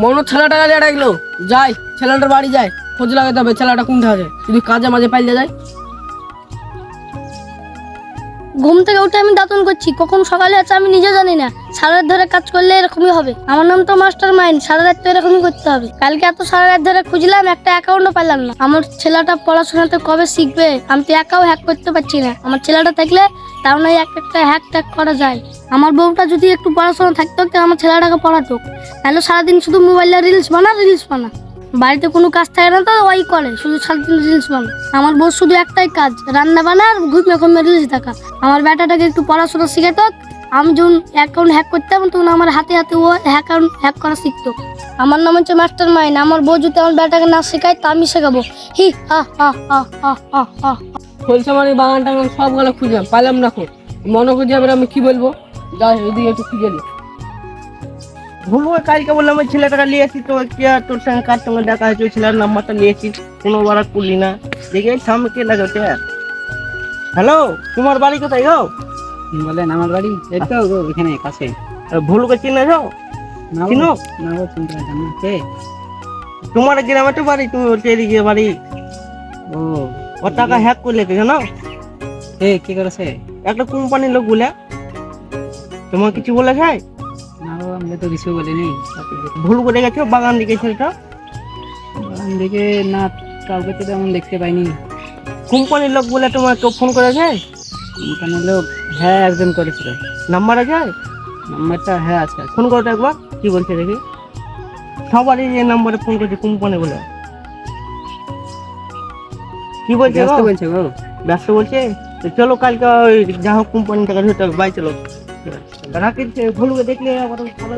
মনো ছেলেটা কাজে ডাকলো, যাই ছেলেটার বাড়ি যায়, খোঁজ লাগাতে হবে ছেলেটা কোনটা আছে, যদি কাজে মাঝে পাইলে যায়। ঘুম থেকে উঠে আমি দাতন করছি, কখন সকালে আছে আমি নিজে জানি না। সারা রাত ধরে কাজ করলে এরকমই হবে। আমার নাম তো মাস্টার মাইন্ড, সারা রাত তো এরকমই করতে হবে। কালকে এত সারা রাত ধরে খুঁজলাম, একটা অ্যাকাউন্টও পেলাম না। আমার ছেলেটা পড়াশোনাতে কবে শিখবে? আমি তো একাও হ্যাক করতে পারছি না। আমার ছেলেটা থাকলে তাও না একটা হ্যাক ট্যাক করা যায়। আমার বউটা যদি একটু পড়াশোনা থাকতো, আমার ছেলেটাকে পড়াতো। তাহলে সারাদিন শুধু মোবাইলে রিলস বানা। বাড়িতে কোনো কাজ থাকে না তো ওই করে, শুধু সারাদিন রিলস বানা। আমার বউ শুধু একটাই কাজ, রান্না বানা আর ঘুমিয়ে রিলস দেখা। আমার বেটাটাকে একটু পড়াশোনা শিখাতো। আমি যখন অ্যাকাউন্ট হ্যাক করতাম তখন আমার হাতে হাতে ও হ্যাক করা শিখতো। আমার নাম হচ্ছে মাস্টার মাইন্ড। আমার বউ যদি আমার বেটাকে না শেখায় তা আমি শেখাবো। হি হা হা হা হা হা হা। খোলসামারি বাগান টাগান সব গুলো খুঁজলাম, পাইলাম না। মনে খুঁজে এবার আমি কি বলবো, যাই ওইদিকে একটু খুঁজে নি। ভুলবো কালকে বললাম ওই ছেলেটাকে নিয়ে আসি, তো কি আর তোর সঙ্গে কার সঙ্গে দেখা হয়েছে, ওই ছেলের নাম্বারটা নিয়েছি, কোনো বার করলি না। দেখে সামনে কে লাগাতে। হ্যালো, তোমার বাড়ি কোথায় গো? বলেন, আমার বাড়ি এই তো এখানে কাছে। ভুলুকে চিনেছ? না চিনো? না ও চিনতে পারতাম না। কে? তোমার গ্রামে তো বাড়ি, তুমি ওর এদিকে বাড়ি। ও ওর টাকা হ্যাক করলে তো জানো? কি করেছে? একটা কোম্পানির লোক বলে। তোমার কিছু বলেছে? না ও আমি তো কিছু বলিনি। ভুল করে গেছো বাগান দিকে ছেলেটা। বাগান দিকে না, কাউকে তো তেমন দেখতে পাইনি। কোম্পানির লোক বলে তোমার কেউ ফোন করেছে? ওখানে লোক হ্যাঁ একজন করেছিল। নাম্বার আছে? নাম্বারটা হ্যাঁ আছে। ফোন করো তো একবার, কি বলছে দেখি। সবারই যে নাম্বারে ফোন করছে কোম্পানি বলে। কি বলছে ব্যস্ত গো? বলছে গো। ব্যস্ত বলছে? তো চলো কালকে ওই যা হোক কোম্পানি টাকা ধরতে হবে, বাই চলো। রাখি ভুলকে দেখলে আবার ভালো